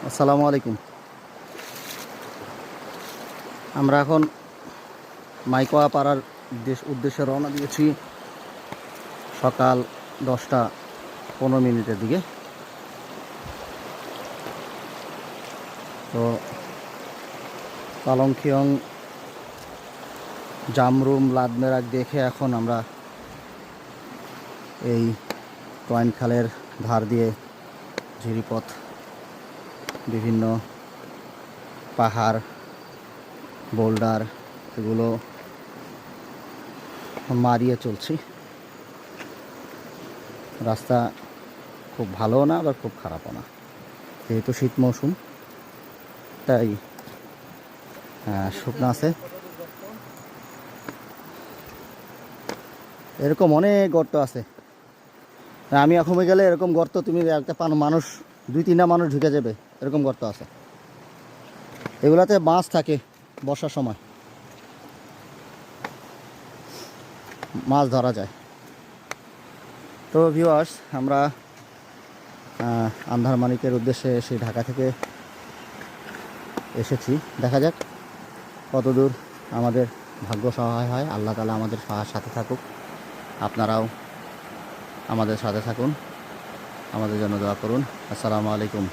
আসসালামু আলাইকুম। আমরা এখন মাইকোয়া পাড়ার উদ্দেশ্যে রওনা দিয়েছি সকাল 10টা 15 মিনিটের দিকে। তো পালংখিয়ং, জামরুম, লাদমেরাক দেখে এখন আমরা এই টয়েন খালের ধার দিয়ে ঝিরিপথ, বিভিন্ন পাহাড়, বোল্ডার এগুলো মারিয়ে চলছি। রাস্তা খুব ভালো না, আবার খুব খারাপও না, যেহেতু শীত মৌসুম তাই শুকনো আছে। এরকম অনেক গর্ত আছে। আমি এখন গেলে এরকম গর্ত তুমি একটা মানুষ 2-3টা মানুষ ঢুকে যাবে, এরকম গর্ত আছে। এগুলাতে মাছ থাকে, বর্ষার সময় মাছ ধরা যায়। তো ভিউয়ার্স, আমরা আন্ধারমানিকের উদ্দেশ্যে সেই ঢাকা থেকে এসেছি। দেখা যাক কতদূর আমাদের ভাগ্য সহায় হয়। আল্লাহ তাআলা আমাদের সাথে থাকুক, আপনারাও আমাদের সাথে থাকুন, আমাদের জন্য দোয়া করুন। আসসালামু আলাইকুম।